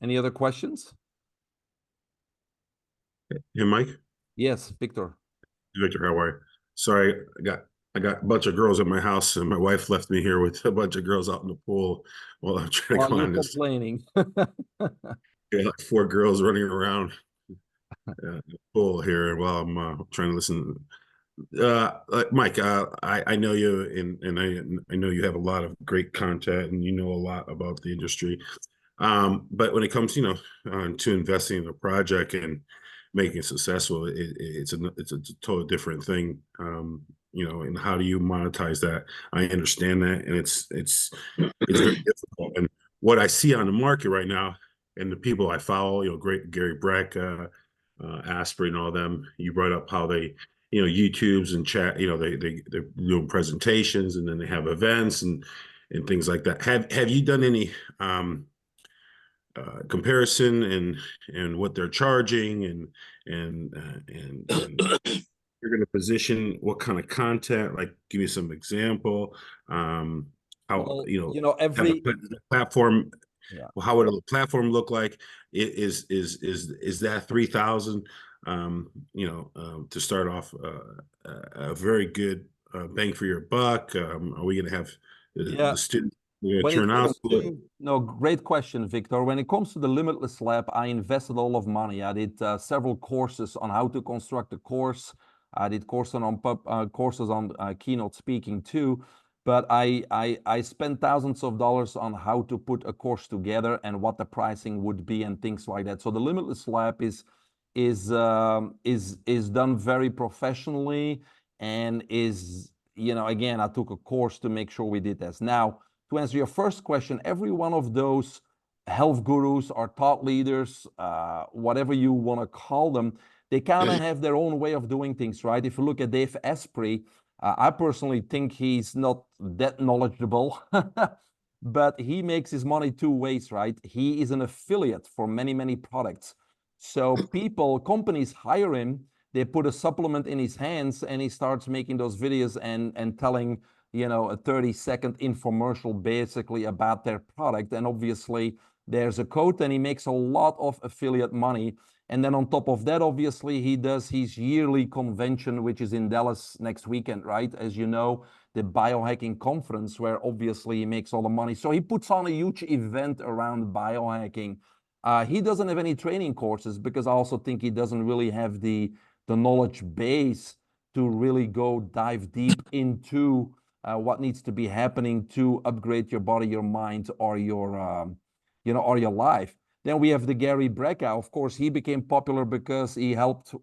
Any other questions? Yeah, Mike? Yes, Victor. Victor, how are you? Sorry, I got a bunch of girls at my house, and my wife left me here with a bunch of girls out in the pool while I'm trying to climb this. Complaining. Yeah, like 4 girls running around the pool here while I'm trying to listen Mike, I know you, and I know you have a lot of great content, and you know a lot about the industry. But when it comes, to investing in a project and making it successful, it's a totally different thing. And how do you monetize that? I understand that, and it's very difficult. And what I see on the market right now, and the people I follow, great Gary Breck, Asprey, and all them. You brought up how they, YouTubes and chat. They're doing presentations, and then they have events and things like that. Have you done any comparison and what they're charging and you're going to position what kind of content? Like, give me some example. How Well, have every the platform. yeah. Well, how would a platform look like? Is that 3,000? To start off, a very good bang for your buck. Are we going to have Yeah. the students When it turn out? comes to, no, great question, Victor. When it comes to the Limitless Lab, I invested a lot of money. I did several courses on how to construct a course. I did courses on keynote speaking too. But I spent thousands of dollars on how to put a course together and what the pricing would be and things like that. So the Limitless Lab is done very professionally and is, again, I took a course to make sure we did this. Now, to answer your first question, every one of those health gurus or thought leaders, whatever you want to call them, they kind of have their own way of doing things, right? If you look at Dave Asprey, I personally think he's not that knowledgeable, but he makes his money two ways, right? He is an affiliate for many, many products. So companies hire him, they put a supplement in his hands, and he starts making those videos and telling, a 30-second infomercial basically about their product. And obviously there's a code, and he makes a lot of affiliate money. And then on top of that, obviously, he does his yearly convention, which is in Dallas next weekend, right? As you know, the biohacking conference, where obviously he makes all the money. So he puts on a huge event around biohacking. He doesn't have any training courses, because I also think he doesn't really have the knowledge base to really go dive deep into what needs to be happening to upgrade your body, your mind, or your or your life. Then we have the Gary Breck. Of course, he became popular because he helped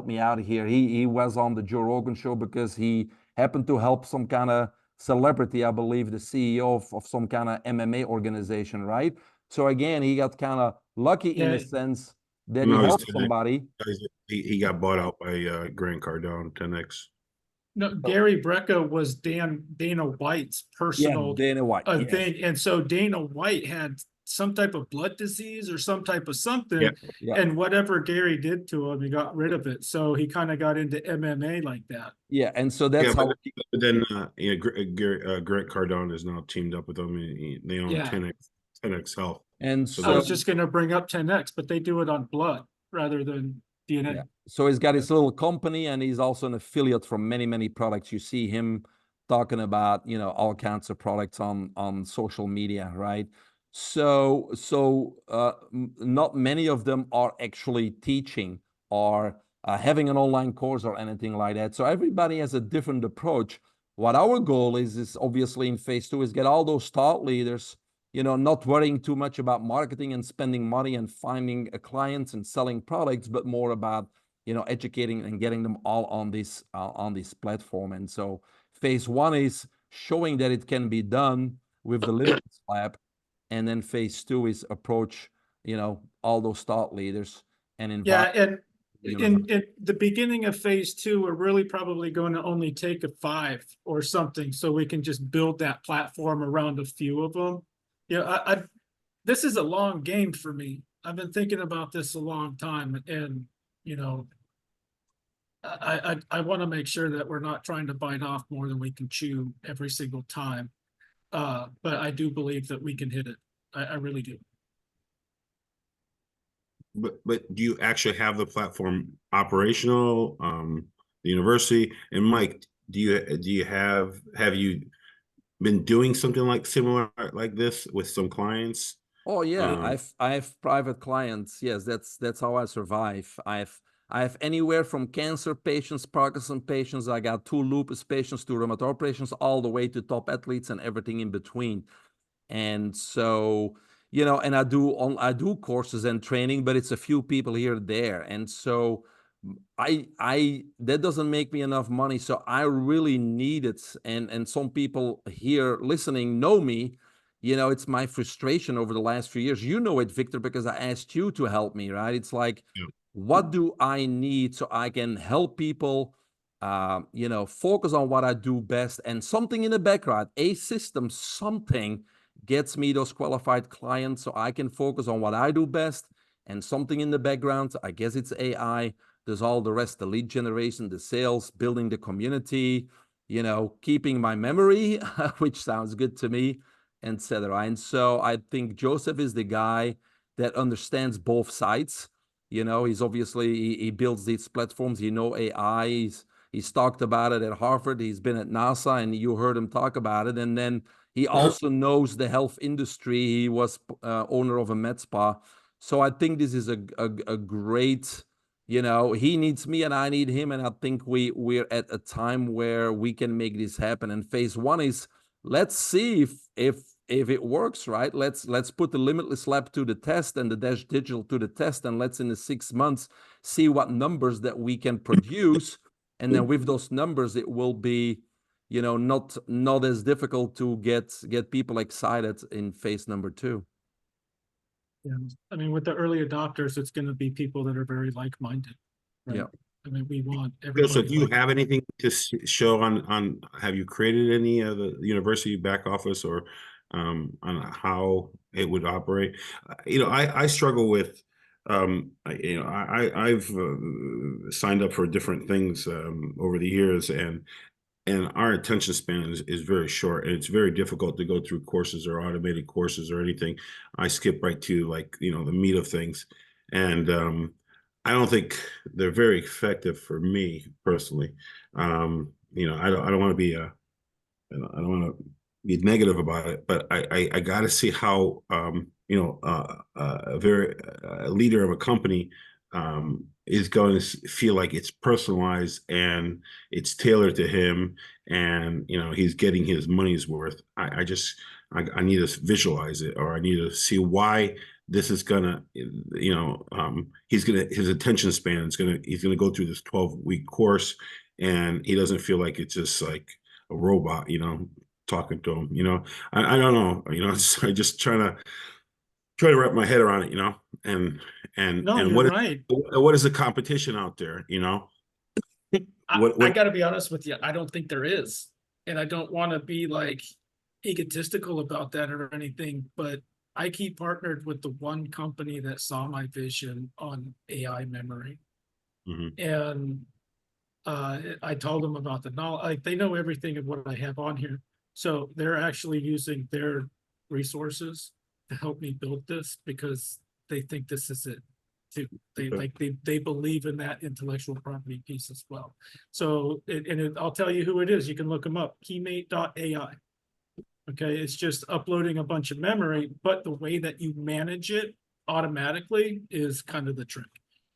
me out here. He was on the Joe Rogan show because he happened to help some kind of celebrity, I believe, the CEO of some kind of MMA organization, right? So again, he got kind of lucky in the sense that he helped somebody. He got bought out by Grant Cardone, 10X. No, Gary Brecka was Dana White's personal Dana White, thing. And so Dana White had some type of blood disease or some type of something. Yeah. And whatever Gary did to him, he got rid of it. So he kind of got into MMA like that. Yeah, and so that's how. But then Grant Cardone is now teamed up with them. They own 10X Health. And I was just going to bring up 10X, but they do it on blood rather than DNA. Yeah. So he's got his little company, and he's also an affiliate from many, many products. You see him talking about, all kinds of products on social media, right? So not many of them are actually teaching or having an online course or anything like that. So everybody has a different approach. What our goal is obviously in phase 2 is get all those thought leaders, not worrying too much about marketing and spending money and finding clients and selling products, but more about, educating and getting them all on this platform. And so phase 1 is showing that it can be done with the Limitless Lab. And then phase 2 is approach, all those thought leaders and invite. Yeah, and in the beginning of phase 2, we're really probably going to only take a 5 or something, so we can just build that platform around a few of them. This is a long game for me. I've been thinking about this a long time, and I want to make sure that we're not trying to bite off more than we can chew every single time. But I do believe that we can hit it. I really do. But do you actually have the platform operational? The university, and Mike, have you been doing something like similar like this with some clients? Oh yeah, I have private clients. Yes, that's how I survive. I have anywhere from cancer patients, Parkinson patients, I got 2 lupus patients, 2 rheumatoid patients, all the way to top athletes and everything in between. And so, you know, and I do courses and training, but it's a few people here and there. And so that doesn't make me enough money. So I really need it. And some people here listening know me. You know, it's my frustration over the last few years. You know it, Victor, because I asked you to help me, right? It's like, what do I need so I can help people, you know, focus on what I do best, and something in the background, a system, something gets me those qualified clients so I can focus on what I do best, and something in the background, I guess it's AI, there's all the rest, the lead generation, the sales, building the community, you know, keeping my memory, which sounds good to me, etc. And so I think Joseph is the guy that understands both sides. You know, he's obviously, he builds these platforms, you know, AI, he's talked about it at Harvard, he's been at NASA, and you heard him talk about it. And then he also knows the health industry. He was owner of a med spa. So I think this is a great, you know, he needs me and I need him. And I think we're at a time where we can make this happen. And phase 1 is, let's see if it works, right? Let's put the Limitless Lab to the test and the Dash Digital to the test, and let's in the 6 months see what numbers that we can produce. And then with those numbers, it will be, you know, not as difficult to get people excited in phase number 2. Yeah, I mean, with the early adopters, it's going to be people that are very like-minded. Right? Yeah. I mean, we want everybody. So do you have anything to show on, have you created any of the university back office or on how it would operate? You know, I struggle with, you know, I've signed up for different things over the years, and our attention span is very short, and it's very difficult to go through courses or automated courses or anything. I skip right to, like, you know, the meat of things. And I don't think they're very effective for me personally. You know, I don't want to be I don't want to be negative about it, but I got to see how you know, a leader of a company is going to feel like it's personalized and it's tailored to him, and you know, he's getting his money's worth. I need to visualize it, or I need to see why this is gonna, you know, his attention span is he's gonna go through this 12-week course, and he doesn't feel like it's just like a robot, you know, talking to him. You know, I don't know, you know, I just try to wrap my head around it, you know, and No, and you're right. what is the competition out there, you know? I got to be honest with you. I don't think there is, and I don't want to be like egotistical about that or anything, but I keep partnered with the one company that saw my vision on AI memory. And I told them about the knowledge. Like, they know everything of what I have on here. So they're actually using their resources to help me build this because they think this is it too. They believe in that intellectual property piece as well. So I'll tell you who it is. You can look them up. Keymate.ai. Okay, it's just uploading a bunch of memory, but the way that you manage it automatically is kind of the trick.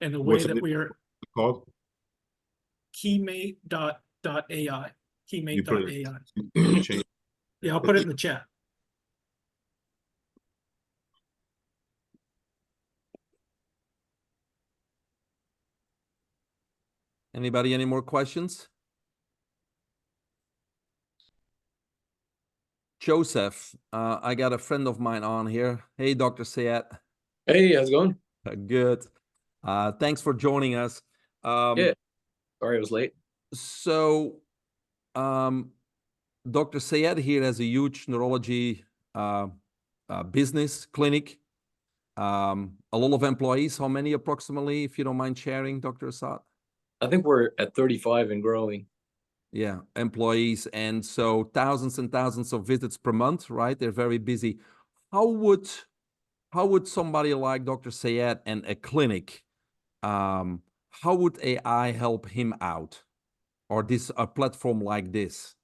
And the way that we are called Keymate.ai. Keymate.ai. Yeah, I'll put it in the chat. Anybody, any more questions? Joseph, I got a friend of mine on here. Hey, Dr. Sayat. Hey, how's it going? Good. Thanks for joining us. Yeah, sorry I was late. So, Dr. Sayed here has a huge neurology business clinic, a lot of employees. How many approximately, if you don't mind sharing, Dr. Assad? I think we're at 35 and growing. Yeah, employees. And so thousands and thousands of visits per month, right? They're very busy. How would somebody like Dr. Sayed and a clinic, how would AI help him out? Or a platform like this?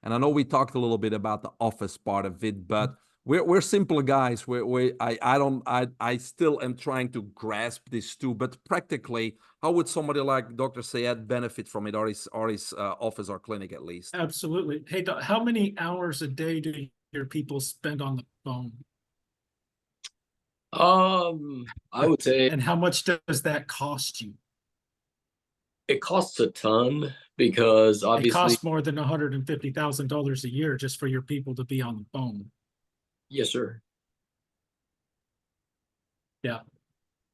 And I know we talked a little bit about the office part of it, but we're simple guys. I still am trying to grasp this too. But practically, how would somebody like Dr. Sayed benefit from it, or his office or clinic at least? Absolutely. Hey, Doc, how many hours a day do your people spend on the phone? I would say And how much does that cost you? it costs a ton because It obviously, costs more than $150,000 a year just for your people to be on the phone. yes, sir. Yeah.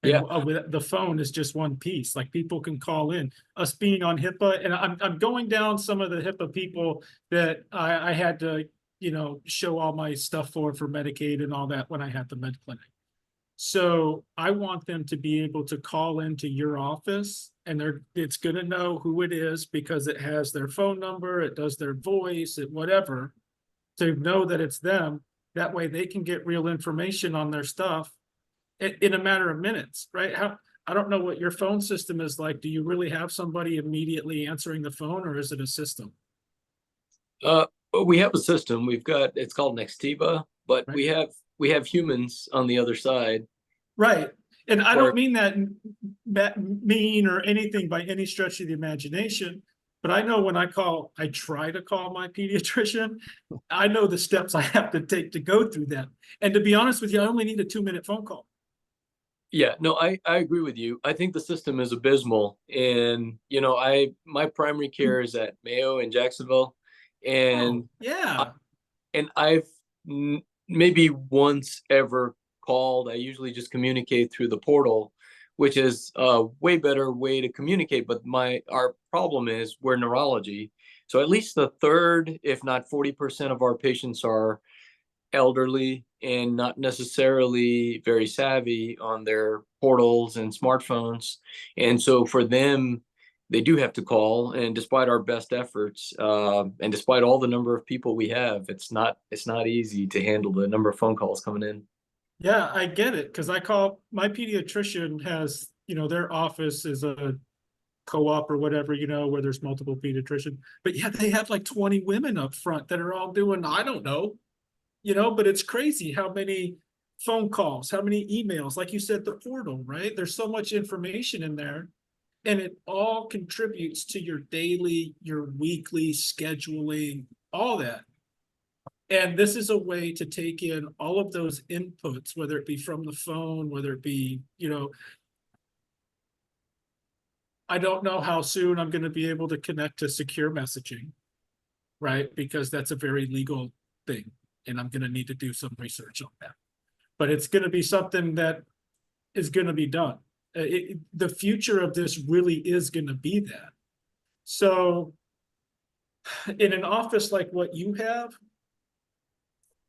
Yeah. And with the phone is just one piece. Like people can call in. Us being on HIPAA, and I'm going down some of the HIPAA people that I had to, you know, show all my stuff for Medicaid and all that when I had the med clinic. So I want them to be able to call into your office, and it's going to know who it is because it has their phone number, it does their voice, it whatever, to know that it's them. That way they can get real information on their stuff in a matter of minutes, right? I don't know what your phone system is like. Do you really have somebody immediately answering the phone, or is it a system? We have a system. It's called Nextiva, but Right. we have humans on the other side. Right. And I don't mean that mean or anything by any stretch of the imagination, but I know when I try to call my pediatrician, I know the steps I have to take to go through that. And to be honest with you, I only need a 2-minute phone call. Yeah, no, I agree with you. I think the system is abysmal. And, you know, my primary care is at Mayo in Jacksonville. And Yeah. I've maybe once ever called. I usually just communicate through the portal, which is a way better way to communicate. But our problem is we're neurology. So at least a third, if not 40% of our patients are elderly and not necessarily very savvy on their portals and smartphones. And so for them, they do have to call. And despite our best efforts, and despite all the number of people we have, it's not easy to handle the number of phone calls coming in. Yeah, I get it. Because my pediatrician has, you know, their office is a co-op or whatever, you know, where there's multiple pediatricians. But yeah, they have like 20 women up front that are all doing, I don't know, you know, but it's crazy how many phone calls, how many emails, like you said, the portal, right? There's so much information in there, and it all contributes to your daily, your weekly scheduling, all that. And this is a way to take in all of those inputs, whether it be from the phone, whether it be, you know, I don't know how soon I'm going to be able to connect to secure messaging, right? Because that's a very legal thing, and I'm going to need to do some research on that. But it's going to be something that is going to be done. The future of this really is going to be that. So in an office like what you have,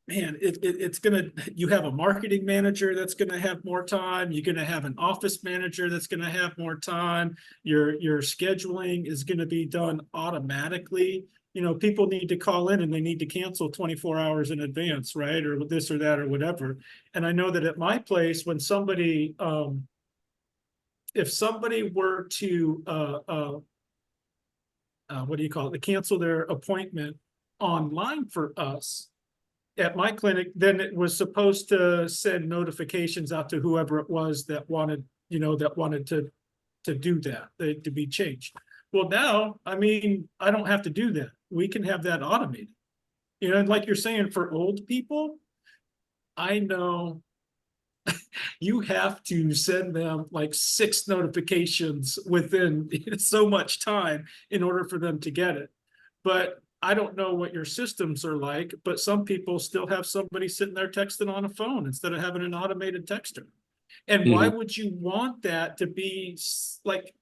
man, it's gonna, you have a marketing manager that's gonna have more time. You're gonna have an office manager that's gonna have more time. Your scheduling is gonna be done automatically. You know, people need to call in and they need to cancel 24 hours in advance, right? Or this or that or whatever. And I know that at my place, when somebody, if somebody were to, what do you call it? To cancel their appointment online for us, at my clinic, then it was supposed to send notifications out to whoever it was that wanted, you know, that wanted to do that, to be changed. Well, now, I mean, I don't have to do that. We can have that automated. You know, and like you're saying, for old people, I know you have to send them like 6 notifications within so much time in order for them to get it. But I don't know what your systems are like, but some people still have somebody sitting there texting on a phone instead of having an automated texter. And why would you want that to be like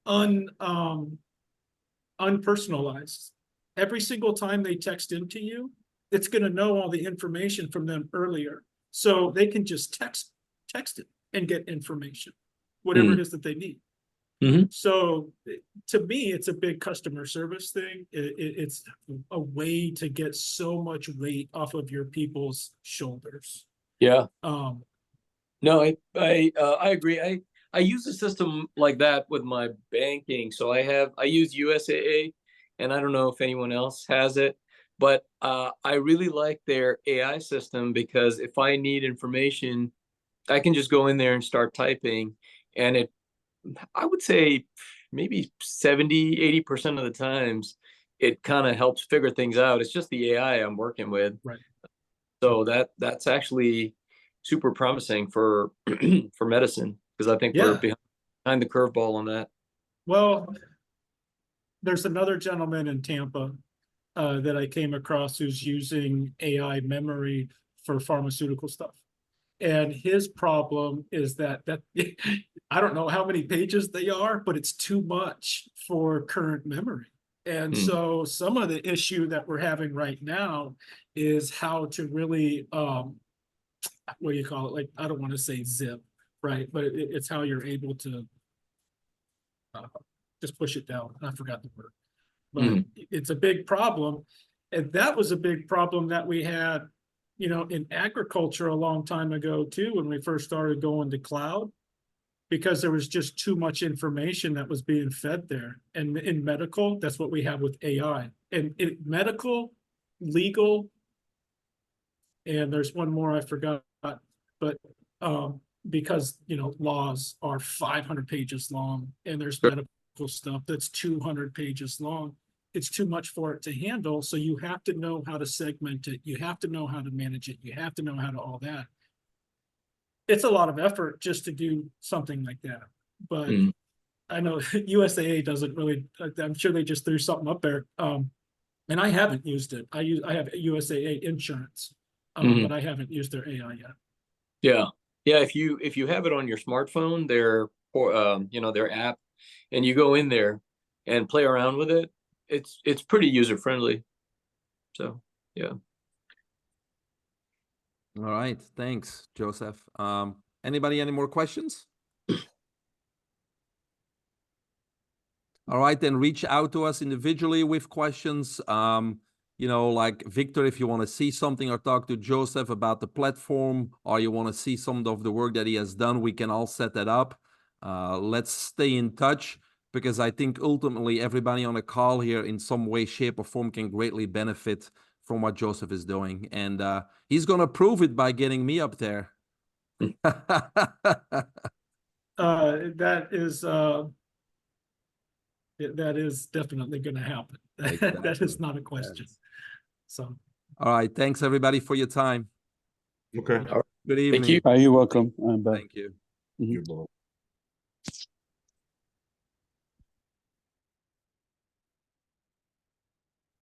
unpersonalized? Every single time they text into you, it's going to know all the information from them earlier. So they can just text it and get information, whatever it is that they need. So to me, it's a big customer service thing. It's a way to get so much weight off of your people's shoulders. Yeah. No, I agree. I use a system like that with my banking. So I use USAA, and I don't know if anyone else has it, But I really like their AI system because if I need information, I can just go in there and start typing, and I would say maybe 70-80% of the times it kind of helps figure things out. It's just the AI I'm working with. Right. So that's actually super promising for for medicine, because I think we're behind the curveball on that. Well, there's another gentleman in Tampa that I came across who's using AI memory for pharmaceutical stuff. And his problem is that I don't know how many pages they are, but it's too much for current memory. And so some of the issue that we're having right now is how to really, what do you call it? Like, I don't want to say zip, right? But it's how you're able to just push it down. I forgot the word. But it's a big problem. And that was a big problem that we had, you know, in agriculture a long time ago too, when we first started going to cloud, because there was just too much information that was being fed there. And in medical, that's what we have with AI. And in medical, legal, and there's one more I forgot, but because, you know, laws are 500 pages long, and there's medical stuff that's 200 pages long. It's too much for it to handle. So you have to know how to segment it. You have to know how to manage it. You have to know how to all that. It's a lot of effort just to do something like that. But I know USAA doesn't really, I'm sure they just threw something up there. And I haven't used it. I have USAA insurance, but I haven't used their AI yet. Yeah. Yeah. If you have it on your smartphone, their you know, their app, and you go in there and play around with it, it's pretty user friendly. So yeah. All right, thanks, Joseph. Anybody, any more questions? All right, then reach out to us individually with questions. You know, like Victor, if you want to see something or talk to Joseph about the platform, or you want to see some of the work that he has done, we can all set that up. Let's stay in touch, because I think ultimately everybody on the call here in some way, shape, or form can greatly benefit from what Joseph is doing. And he's going to prove it by getting me up there. That is definitely going to happen. Exactly. That is not a question. Yes. So. All right. Thanks, everybody, for your time. Okay. Good evening. Thank you. You're welcome. Bye. Thank you. Good luck.